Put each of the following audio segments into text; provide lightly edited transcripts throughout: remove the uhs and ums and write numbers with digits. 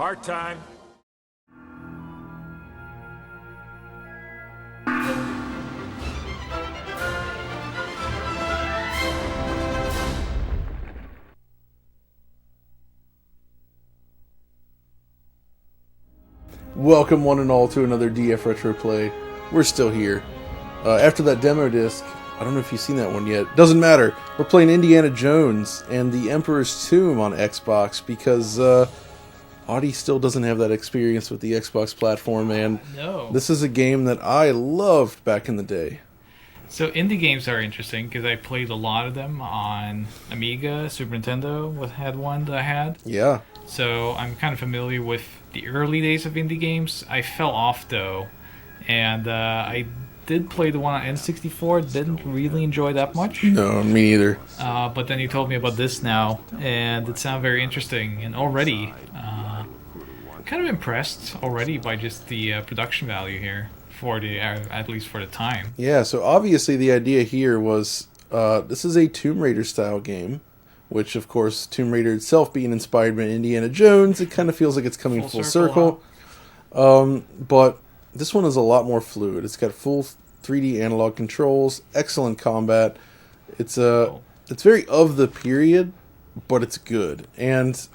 Part-time. Welcome one and all to another DF Retro Play. We're still here. After that demo disc, I don't know if you've seen that one yet. Doesn't matter. We're playing Indiana Jones and the Emperor's Tomb on Xbox because Audi still doesn't have that experience with the Xbox platform, and No. this is a game that I loved back in the day. So indie games are interesting because I played a lot of them on Amiga, Super Nintendo had one that I had. Yeah. So I'm kind of familiar with the early days of indie games. I fell off though, and I did play the one on N64. Didn't really enjoy that much. No, me neither. But then you told me about this now, and it sounded very interesting. And already, kind of impressed already by just the production value here for the at least for the time. Yeah, so obviously the idea here was this is a Tomb Raider style game, which of course Tomb Raider itself being inspired by Indiana Jones, it kind of feels like it's coming full circle. But this one is a lot more fluid. It's got full 3D analog controls, excellent combat. It's very of the period, but it's good. And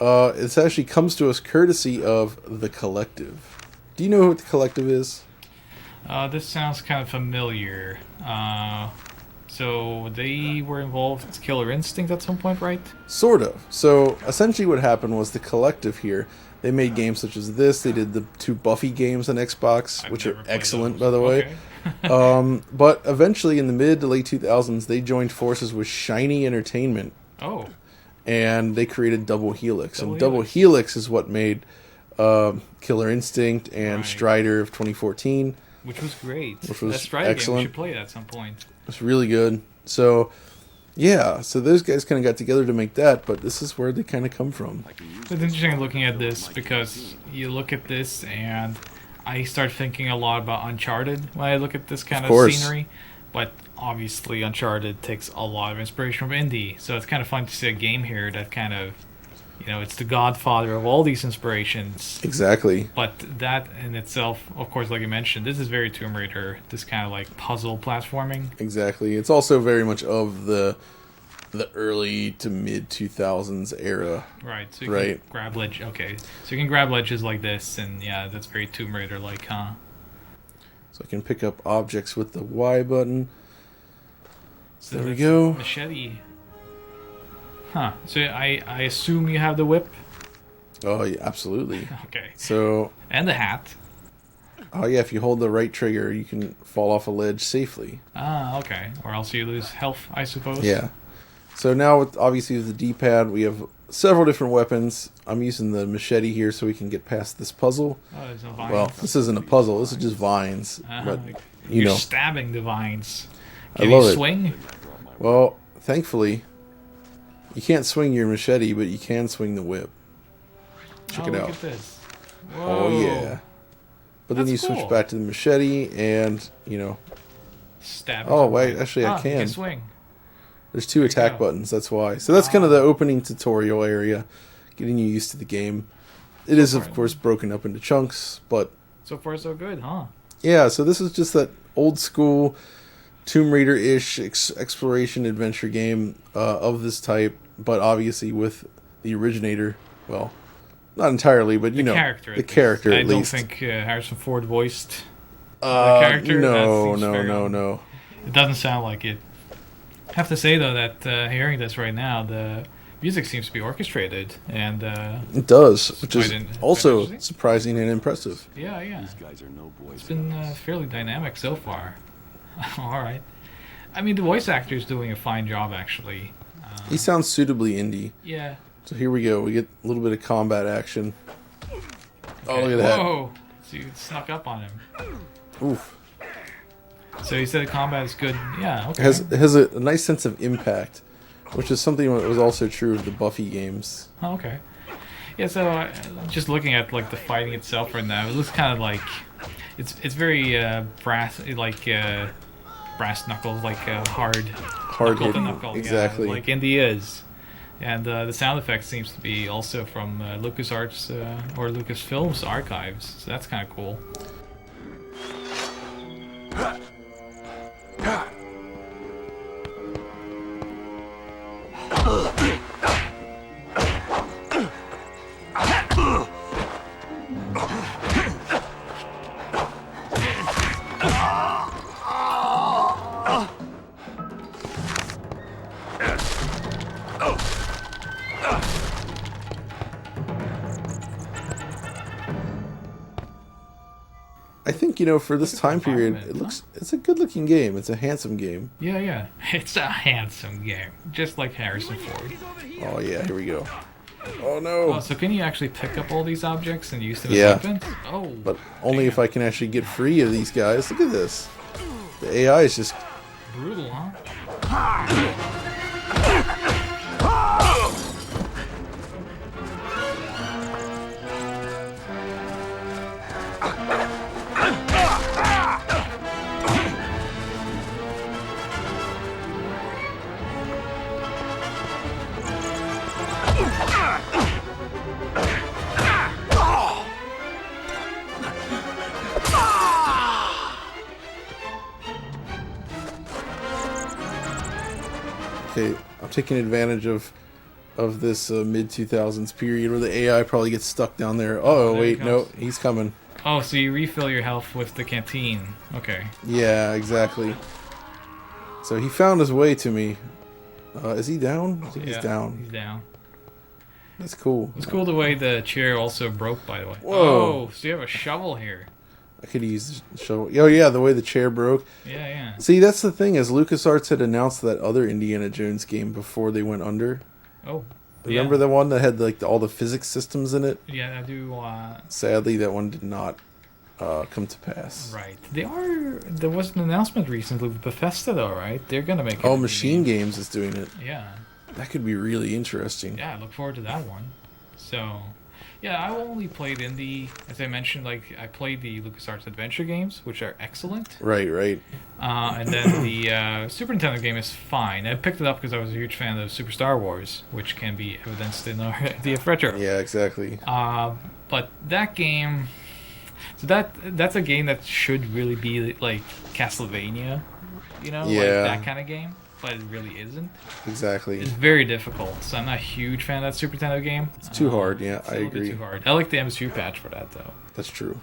it actually comes to us courtesy of The Collective. Do you know what The Collective is? This sounds kind of familiar. So they were involved with Killer Instinct at some point, right? Sort of. So essentially what happened was The Collective here, they made games such as this. They did the 2 Buffy games on Xbox, which are excellent, by the way. Okay. But eventually in the mid to late 2000s, they joined forces with Shiny Entertainment. Oh. And they created Double Helix. Double And Double Helix is what made Killer Instinct and Right. Strider of 2014. Which was great. Which was that Strider game, excellent. we should play it at some point. It's really good. So, yeah. So those guys kind of got together to make that, but this is where they kind of come from. It's interesting looking at this because you look at this and I start thinking a lot about Uncharted when I look at this kind of scenery. But obviously Uncharted takes a lot of inspiration from indie. So it's kind of fun to see a game here that kind of, it's the godfather of all these inspirations. Exactly. But that in itself, of course, like you mentioned, this is very Tomb Raider, this kind of like puzzle platforming. Exactly. It's also very much of the early to mid 2000s era. Right. So you can grab ledge. Okay. So you can grab ledges like this, and yeah, that's very Tomb Raider like, huh? So I can pick up objects with the Y button. So there we go. Machete. Huh. So I assume you have the whip? Oh, yeah, absolutely. Okay. So. And the hat. Oh, yeah, if you hold the right trigger, you can fall off a ledge safely. Ah, okay. Or else you lose health, I suppose. Yeah. So now, obviously, with the D-pad, we have several different weapons. I'm using the machete here so we can get past this puzzle. Oh, there's no vines. Well, this isn't a puzzle. This is just vines. But, You're stabbing the vines. Can you swing? Well, thankfully, you can't swing your machete, but you can swing the whip. Check it out. Look at this. Whoa. Oh, yeah. But then you switch back to the machete and, Stab. Oh, wait, actually I You can. can swing. There's 2 attack buttons, that's why. So that's kind of the opening tutorial area, getting you used to the game. It is, of course, broken up into chunks, but... So far, so good, huh? Yeah, so this is just that old school Tomb Raider-ish exploration adventure game of this type, but obviously with the originator, well, not entirely, but the character at least. I don't think Harrison Ford voiced the character. No. It doesn't sound like it. I have to say, though, that hearing this right now, the music seems to be orchestrated, and it does, which is quite also surprising and impressive. Yeah. It's been fairly dynamic so far. All right. I mean, the voice actor is doing a fine job, actually. He sounds suitably indie. Yeah. So here we go. We get a little bit of combat action. Okay. Oh, look at that. Whoa! So you snuck up on him. Oof. So you said the combat is good. Yeah, okay. It has a nice sense of impact, which is something that was also true of the Buffy games. Oh, okay. Yeah, so just looking at like the fighting itself right now, it looks kind of like it's very brass knuckles, like hard Hard knuckle to hitting, knuckle, exactly. like Indy is. And the sound effect seems to be also from LucasArts or Lucasfilm's archives, so that's kind of cool. I think, for this time period, it's a good-looking game. It's a handsome game. Yeah. It's a handsome game, just like Harrison Ford. Oh yeah, here we go. Oh no. Oh, so can you actually pick up all these objects and use them as weapons? Oh. But only if I can actually get free of these guys. Look at this. The AI is just brutal, huh? Okay, I'm taking advantage of this mid-2000s period where the AI probably gets stuck down there. Oh, wait, no, he's coming. Oh, so you refill your health with the canteen. Okay. Yeah, exactly. So he found his way to me. Is he down? I think he's down. He's down. That's cool. It's cool the way the chair also broke, by the way. Whoa. Oh, so you have a shovel here. I could use the shovel. Oh, yeah, the way the chair broke. Yeah. See, that's the thing, is LucasArts had announced that other Indiana Jones game before they went under. Oh. Remember the one that had like all the physics systems in it? Yeah, I do. Sadly, that one did not come to pass. Right. There was an announcement recently with Bethesda, though, right? They're going to make it. Oh, Machine Games is doing it. Yeah. That could be really interesting. Yeah, I look forward to that one. So, yeah, I only played indie. As I mentioned, like, I played the LucasArts adventure games, which are excellent. Right. And then the Super Nintendo game is fine. I picked it up because I was a huge fan of Super Star Wars, which can be evidenced in the retro. Yeah, exactly. But that game, so that's a game that should really be like Castlevania, like that kind of game. But it really isn't. Exactly. It's very difficult, so I'm not a huge fan of that Super Nintendo game. It's too hard, yeah, I agree. A little bit too hard. I like the MSU patch for that, though. That's true.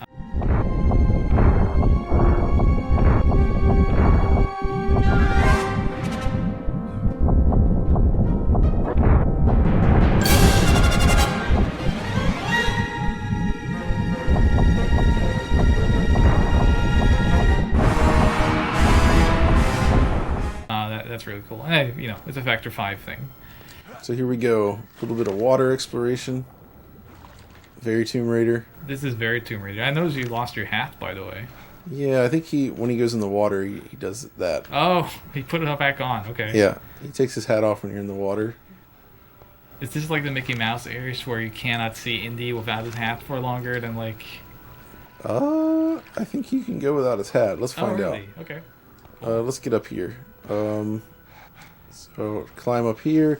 That's really cool. And, it's a Factor 5 thing. So here we go. A little bit of water exploration. Very Tomb Raider. This is very Tomb Raider. I noticed you lost your hat, by the way. Yeah, I think when he goes in the water, he does that. Oh, he put it back on. Okay. Yeah, he takes his hat off when you're in the water. Is this like the Mickey Mouse areas where you cannot see Indy without his hat for longer than like... I think he can go without his hat. Let's find out. Okay. Cool. Let's get up here. So climb up here.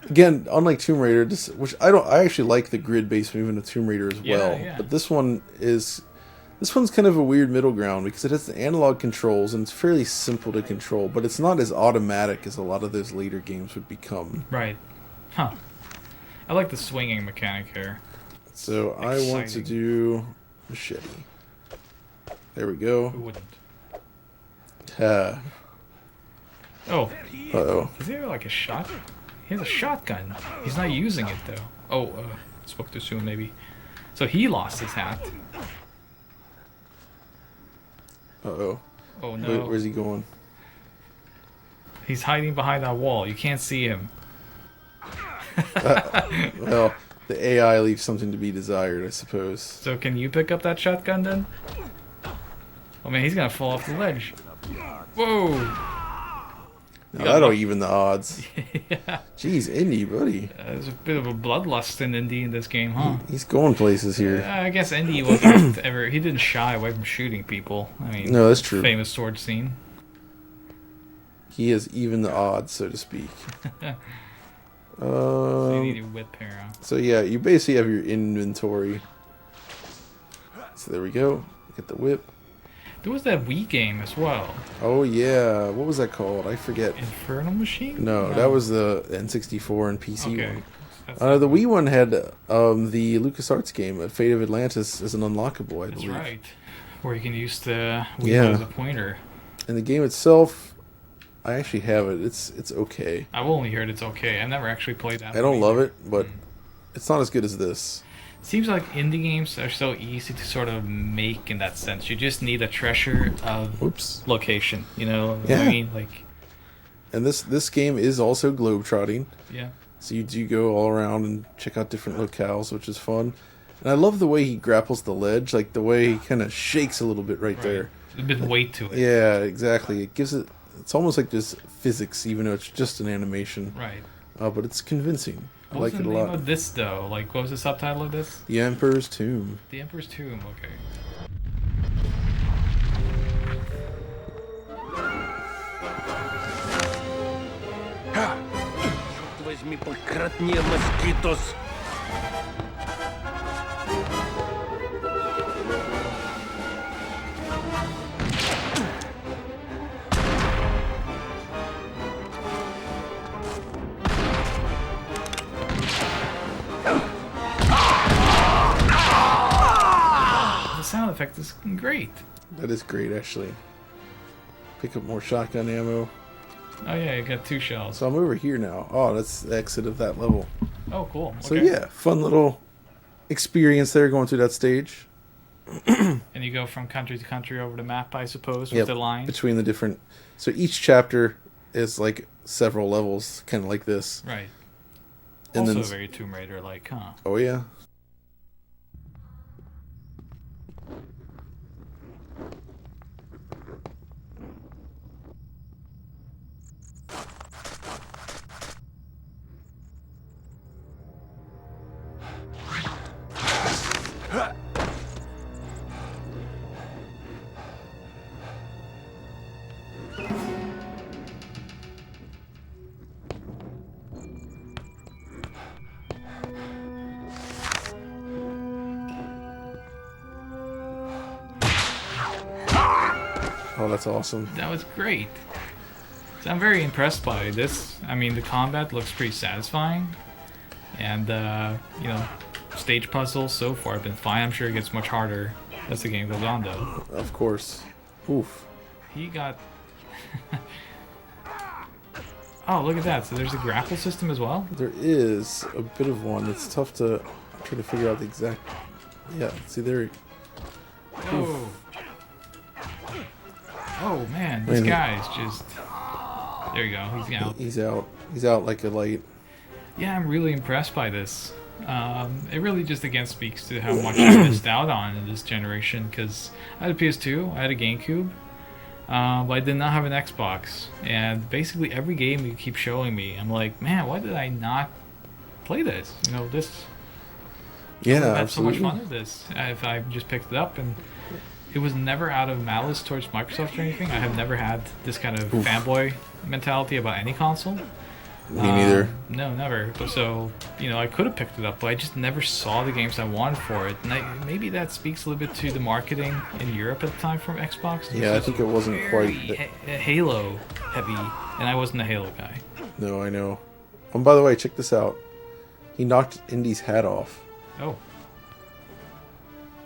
Again, unlike Tomb Raider, which I actually like the grid-based movement of Tomb Raider as well. Yeah. But this one's kind of a weird middle ground because it has the analog controls and it's fairly simple to control, but it's not as automatic as a lot of those later games would become. Right. Huh. I like the swinging mechanic here. So I want to do machete. There we go. Who wouldn't? Oh. Uh-oh. Is there like a shot? He has a shotgun. He's not using it though. Oh, spoke too soon maybe. So he lost his hat. Uh-oh. Oh no. Where's he going? He's hiding behind that wall. You can't see him. Well, the AI leaves something to be desired, I suppose. So can you pick up that shotgun then? Oh man, he's gonna fall off the ledge. Whoa! Now that'll even the odds. Yeah. Jeez, Indy, buddy. There's a bit of a bloodlust in Indy in this game, huh? He's going places here. I guess Indy wasn't ever... He didn't shy away from shooting people. I mean, no, that's true. Famous sword scene. He has even the odds, so to speak. So you need a whip here. So yeah, you basically have your inventory. So there we go. Get the whip. There was that Wii game as well. Oh yeah, what was that called? I forget. Infernal Machine? No, that was the N64 and PC one. That's The Wii one had the LucasArts game, Fate of Atlantis, as an unlockable, I believe. That's right. Where you can use the Wii as a pointer. And the game itself, I actually have it. It's okay. I've only heard it's okay. I've never actually played that. I don't love it, but it's not as good as this. Seems like indie games are so easy to sort of make in that sense. You just need a treasure of location. You know what I mean? Like, and this game is also globetrotting. Yeah. So you do go all around and check out different locales, which is fun. And I love the way he grapples the ledge, like the way he kind of shakes a little bit right there. A bit weight to it. Yeah, exactly. It gives it. It's almost like just physics, even though it's just an animation. Right. But it's convincing. I like it a lot. What was the name of this, though? Like, what was the subtitle of this? The Emperor's Tomb. The Emperor's Tomb, okay. Возьми пократнее, москитос. Sound effect is great. That is great, actually. Pick up more shotgun ammo. Oh yeah, you got 2 shells. So I'm over here now. Oh, that's the exit of that level. Oh, cool. Okay. So yeah, fun little experience there going through that stage. And you go from country to country over the map, I suppose, with the line. Between the different. So each chapter is like several levels, kind of like this. Right. And also then, very Tomb Raider-like, huh? Oh yeah. Oh, that's awesome. That was great. So I'm very impressed by this. I mean, the combat looks pretty satisfying. And, you know, stage puzzles so far have been fine. I'm sure it gets much harder as the game goes on, though. Of course. Oof. He got... Oh, look at that. So there's a grapple system as well? There is a bit of one. It's tough to try to figure out the exact... Yeah, see there... Oh. Oh, man. This guy's just... There you go. He's out. He's out. He's out like a light. Yeah, I'm really impressed by this. It really just again speaks to how much I missed out on in this generation, because I had a PS2, I had a GameCube, but I did not have an Xbox. And basically every game you keep showing me, I'm like, man, why did I not play this? You know, this... Yeah, I had absolutely. so much fun with this. If I just picked it up, and it was never out of malice towards Microsoft or anything. I have never had this kind of fanboy mentality about any console. Me neither. No, never. So, you know, I could have picked it up, but I just never saw the games I wanted for it. And maybe that speaks a little bit to the marketing in Europe at the time from Xbox. Yeah, I think it wasn't quite... Halo heavy, and I wasn't a Halo guy. No, I know. And by the way, check this out. He knocked Indy's hat off. Oh.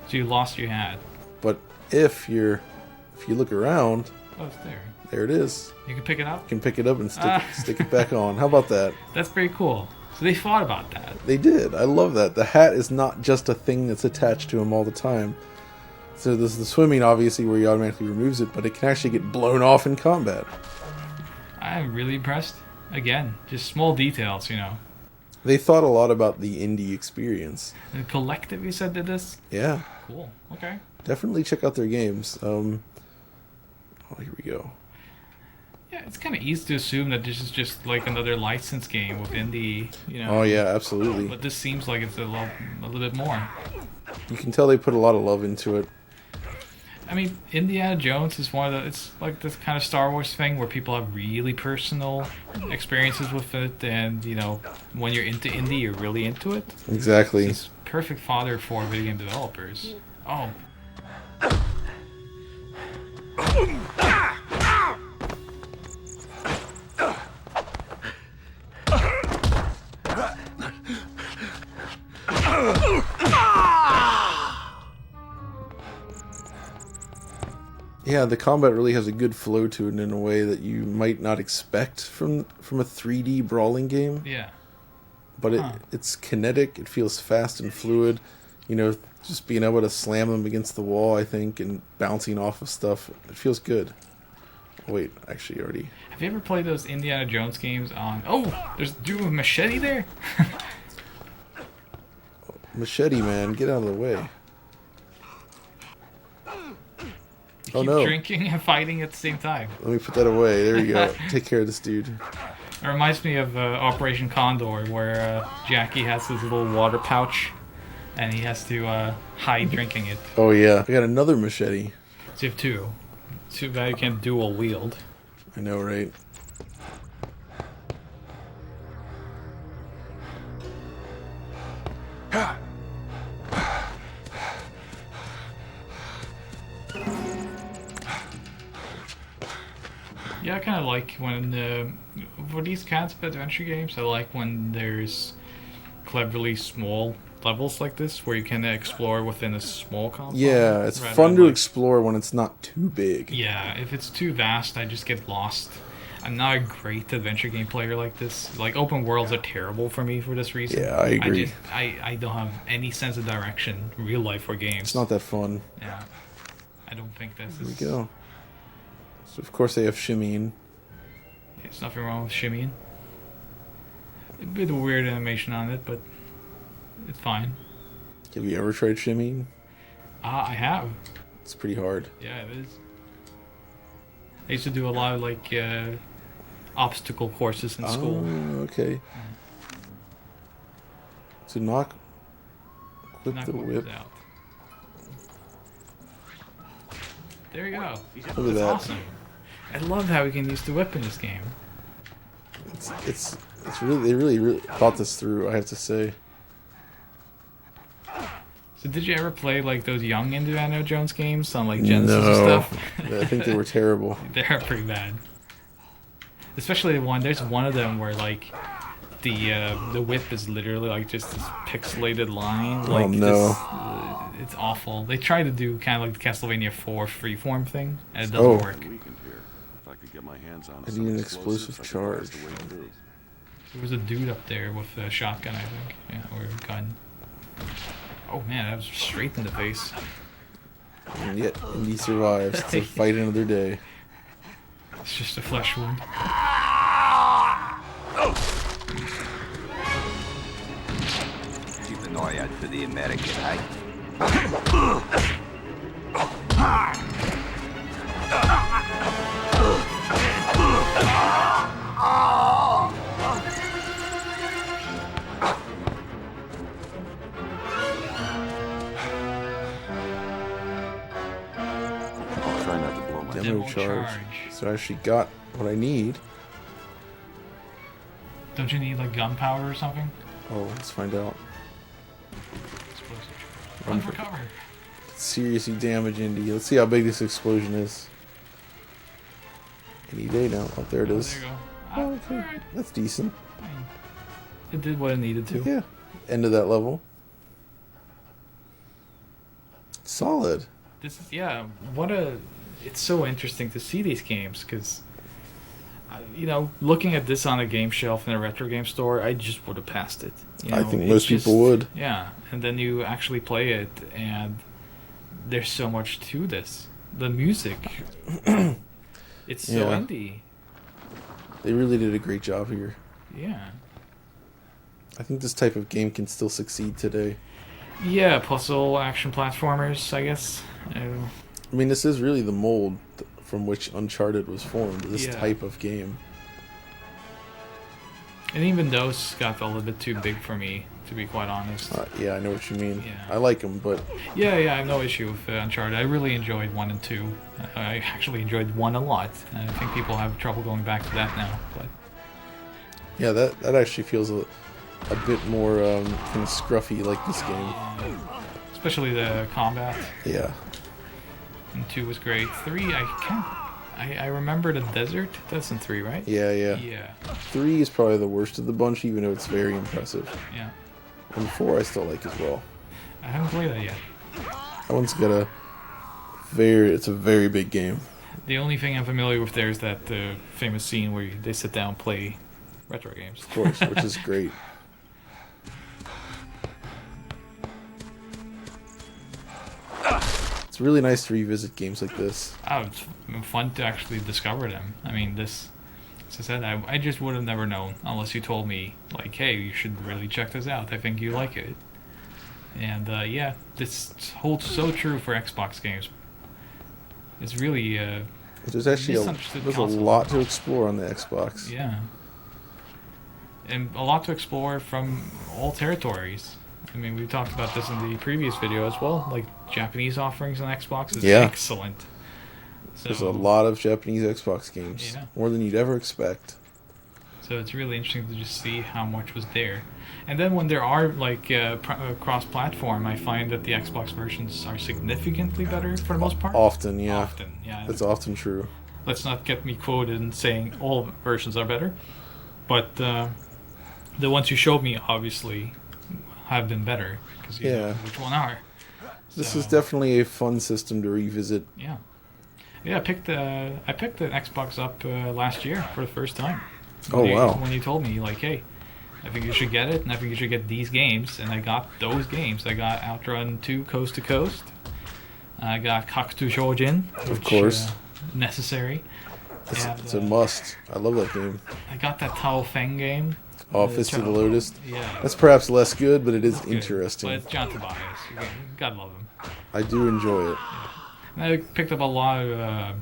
So you lost your hat. But if you look around... Oh, it's there. There it is. You can pick it up? You can pick it up and stick it back on. How about that? That's very cool. So they thought about that. They did. I love that. The hat is not just a thing that's attached to him all the time. So there's the swimming, obviously, where he automatically removes it, but it can actually get blown off in combat. I'm really impressed. Again, just small details, you know. They thought a lot about the indie experience. The Collective, you said, did this? Yeah. Cool. Okay. Definitely check out their games. Oh, here we go. Yeah, it's kind of easy to assume that this is just like another licensed game with indie, you know. Oh yeah, absolutely. But this seems like it's a little bit more. You can tell they put a lot of love into it. I mean, Indiana Jones is one of the. It's like this kind of Star Wars thing where people have really personal experiences with it, and when you're into indie, you're really into it. Exactly. It's perfect fodder for video game developers. Oh. Yeah, the combat really has a good flow to it in a way that you might not expect from a 3D brawling game. Yeah. But it's kinetic, it feels fast and fluid. Just being able to slam them against the wall, I think, and bouncing off of stuff, it feels good. Wait, actually, already. Have you ever played those Indiana Jones games on... Oh, there's a dude with machete there? Machete, man, get out of the way. You keep no. drinking and fighting at the same time. Let me put that away. There you go. Take care of this dude. It reminds me of Operation Condor, where Jackie has his little water pouch, and he has to hide drinking it. Oh, yeah. I got another machete. So you have two. Too bad you can't dual wield. I know, right? Yeah, I kind of like when, for these kinds of adventure games, I like when there's cleverly small levels like this, where you can explore within a small compound. Yeah, it's fun to explore when it's not too big. Yeah, if it's too vast, I just get lost. I'm not a great adventure game player like this. Like, open worlds are terrible for me for this reason. Yeah, I agree. I don't have any sense of direction, real life or games. It's not that fun. Yeah. I don't think this is... There we go. So of course they have shimmying. There's nothing wrong with shimmying. A bit of weird animation on it, but it's fine. Have you ever tried shimmying? I have. It's pretty hard. Yeah, it is. I used to do a lot of, like, obstacle courses in school. Oh, okay. So knock the whip. Out. There you go. Look at That's that. awesome. I love how we can use the whip in this game. It's really, they really thought this through, I have to say. So did you ever play like those young Indiana Jones games on like Genesis No. and stuff? I think they were terrible. They're pretty bad. Especially the one. There's one of them where like the whip is literally like just this pixelated line. Like, oh no. This, it's awful. They try to do kind of like the Castlevania 4 freeform thing, and it doesn't work. I need an explosive charge. There was a dude up there with a shotgun, I think. Yeah, or a gun. Oh man, that was straight in the face. And yet, Indy survives to fight another day. It's just a flesh wound. Keep an eye out for the American, eh? Try not to blow my Demo charge. So I actually got what I need. Don't you need like gunpowder or something? Oh, let's find out. Explosive. Run for cover. Seriously damage Indy. Let's see how big this explosion is. Any day now. Oh, there it is. There you go. Oh, okay. Alright. That's decent. It did what it needed to. Yeah. End of that level. Solid. This is it's so interesting to see these games because looking at this on a game shelf in a retro game store, I just would have passed it. I think most people would. Yeah, and then you actually play it, and there's so much to this. The music, it's so indie. They really did a great job here. Yeah. I think this type of game can still succeed today. Yeah, puzzle action platformers, I guess. I mean, this is really the mold from which Uncharted was formed, this type of game. And even those got a little bit too big for me. to be quite honest. Yeah, I know what you mean. Yeah. I like them, but Yeah, I have no issue with Uncharted. I really enjoyed 1 and 2. I actually enjoyed 1 a lot. I think people have trouble going back to that now, but yeah, that actually feels a bit more kind of scruffy like this game. especially the combat. Yeah. And 2 was great. 3, I remember the desert. That's in 3, right? Yeah. Yeah. 3 is probably the worst of the bunch, even though it's very impressive. Yeah. And 4 I still like as well. I haven't played that yet. That one's got it's a very big game. The only thing I'm familiar with there is that famous scene where they sit down and play retro games. Of course, which is great. It's really nice to revisit games like this. Oh, it's fun to actually discover them. I mean, this, as I said, I just would have never known unless you told me, like, hey, you should really check this out. I think you like it. And, yeah, this holds so true for Xbox games. It's really, There's actually misunderstood there's a console. lot to explore on the Xbox. Yeah. And a lot to explore from all territories. I mean, we talked about this in the previous video as well. Like, Japanese offerings on Xbox is excellent. So, There's a lot of Japanese Xbox games. Yeah. More than you'd ever expect. So it's really interesting to just see how much was there. And then when there are, like, cross-platform, I find that the Xbox versions are significantly better for the most part. Often, yeah. Often, yeah. That's often true. Let's not get me quoted in saying all versions are better. But the ones you showed me, obviously, have been better. Because you know which one are. This So, is definitely a fun system to revisit. Yeah. Yeah, I picked the Xbox up last year for the first time. Wow. When you told me, like, hey, I think you should get it, and I think you should get these games, and I got those games. I got Outrun 2 Coast to Coast. I got Kakuto Shojin, which, of course. Necessary. It's a must. I love that game. I got that Tao Feng game. Fist of the Lotus. Yeah. That's perhaps less good, but it is Good. interesting. But it's John Tobias. You gotta love him. I do enjoy it. And I picked up a lot of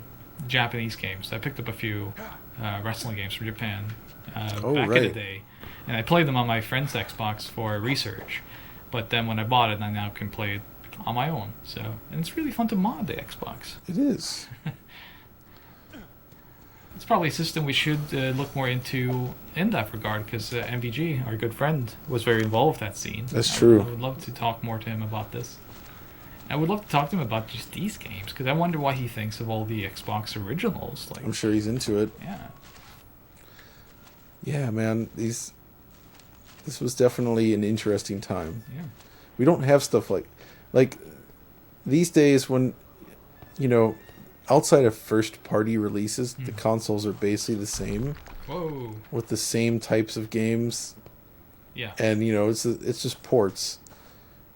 Japanese games. I picked up a few wrestling games from Japan back in the day. And I played them on my friend's Xbox for research. But then when I bought it, I now can play it on my own. And it's really fun to mod the Xbox. It is. It's probably a system we should look more into in that regard, because MVG, our good friend, was very involved with that scene. That's true. I would love to talk more to him about this. I would love to talk to him about just these games, because I wonder what he thinks of all the Xbox originals. Like, I'm sure he's into it. yeah. Yeah, man. This was definitely an interesting time. Yeah. We don't have stuff like these days when, outside of first party releases, the consoles are basically the same. Whoa. With the same types of games. Yeah. And, it's just ports.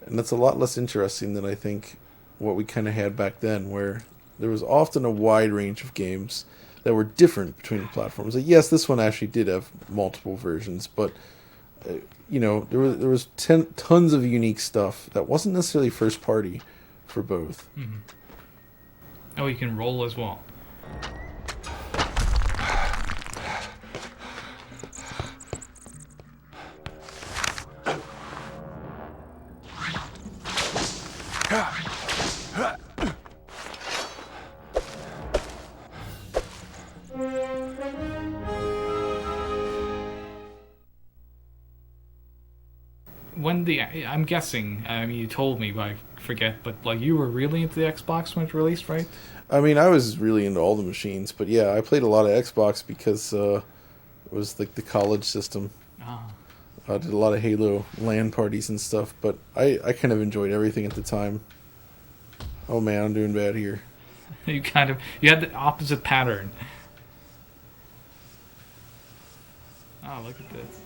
And that's a lot less interesting than I think what we kind of had back then, where there was often a wide range of games that were different between the platforms. Like, yes, this one actually did have multiple versions, but there was tons of unique stuff that wasn't necessarily first party for both. Mm-hmm. Oh, you can roll as well. I'm guessing, I mean, you told me, but I forget, but like you were really into the Xbox when it released, right? I mean, I was really into all the machines, but yeah, I played a lot of Xbox because it was like the college system. I did a lot of Halo LAN parties and stuff, but I kind of enjoyed everything at the time. Oh man, I'm doing bad here. You had the opposite pattern. Oh, look at this.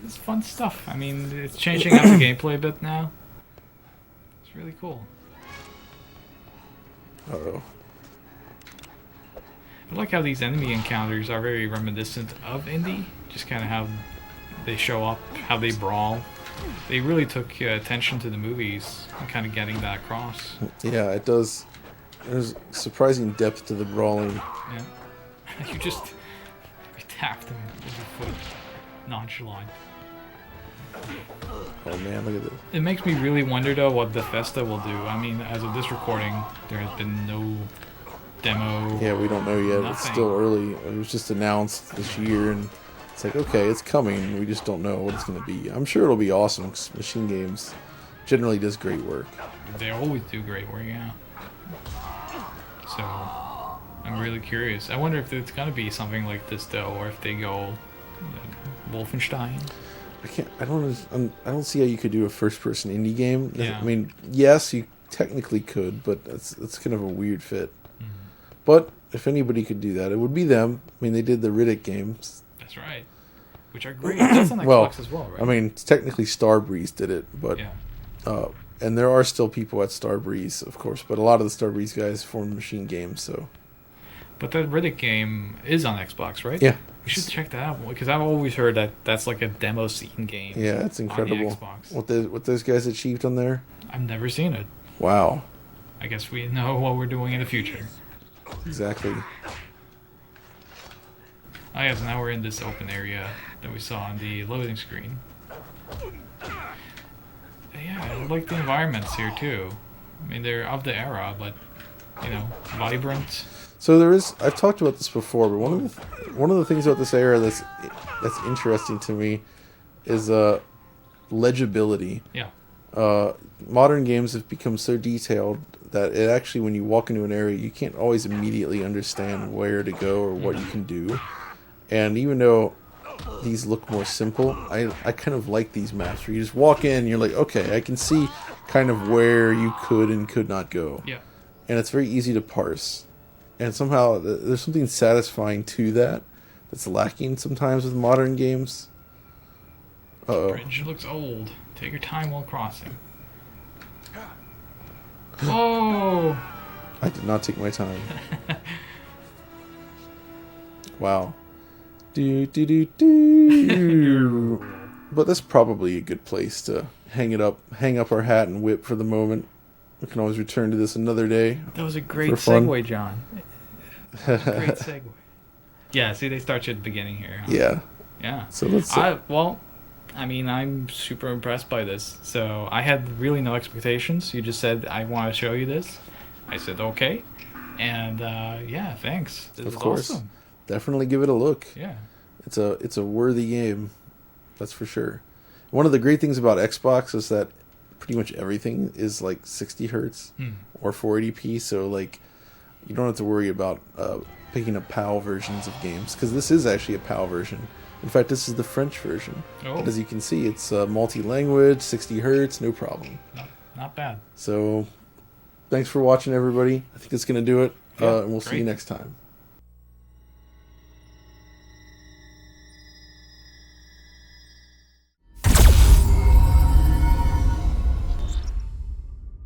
It's fun stuff. I mean, it's changing up the gameplay a bit now. It's really cool. Uh-oh. I like how these enemy encounters are very reminiscent of indie. Just kind of how they show up, how they brawl. They really took attention to the movies and kind of getting that across. Yeah, it does. There's surprising depth to the brawling. Yeah. You tapped him with your foot. Nonchalant. Oh man, look at this. It makes me really wonder though what Bethesda will do. I mean, as of this recording, there has been no demo. Yeah, we don't know yet. Nothing. It's still early. It was just announced this year, and it's like, okay, it's coming. We just don't know what it's going to be. I'm sure it'll be awesome because Machine Games generally does great work. They always do great work, yeah. So, I'm really curious. I wonder if it's going to be something like this though, or if they go like Wolfenstein. I don't see how you could do a first-person indie game. Yeah. I mean, yes, you technically could, but it's kind of a weird fit. Mm-hmm. But if anybody could do that, it would be them. I mean, they did the Riddick games. That's right. Which are great. That's on Xbox Well, as well, right? I mean, technically Starbreeze did it, but yeah. and there are still people at Starbreeze, of course, but a lot of the Starbreeze guys formed Machine Games, so. But that Riddick game is on Xbox, right? Yeah. We should check that out because I've always heard that that's like a demo scene game. Yeah, it's incredible. On the Xbox. What those guys achieved on there. I've never seen it. Wow. I guess we know what we're doing in the future. Exactly. Oh yeah, so now we're in this open area that we saw on the loading screen. Yeah, I like the environments here too. I mean, they're of the era, but you know, vibrant. So there is. I've talked about this before, but one of the things about this era that's interesting to me is legibility. Yeah. Modern games have become so detailed that it actually, when you walk into an area, you can't always immediately understand where to go or what you can do. And even though these look more simple, I kind of like these maps where you just walk in and you're like, okay, I can see kind of where you could and could not go. Yeah. And it's very easy to parse. And somehow there's something satisfying to that that's lacking sometimes with modern games. Uh-oh. Bridge looks old. Take your time while crossing. Oh! I did not take my time. Wow. Do. But that's probably a good place to hang up our hat and whip for the moment. We can always return to this another day. That was a great for fun. segue, John. Great segue. Yeah, see, they start you at the beginning here. Huh? Yeah. Yeah. So let's. I mean, I'm super impressed by this. So I had really no expectations. You just said, I want to show you this. I said, okay. And yeah, thanks. This of is course. awesome. Definitely give it a look. Yeah. It's a worthy game. That's for sure. One of the great things about Xbox is that pretty much everything is like 60 hertz or 480p. So like, you don't have to worry about picking up PAL versions of games, because this is actually a PAL version. In fact, this is the French version. Oh. And as you can see, it's multi-language, 60 hertz, no problem. Not bad. So, thanks for watching, everybody. I think that's going to do it. Yeah, and we'll see you next time.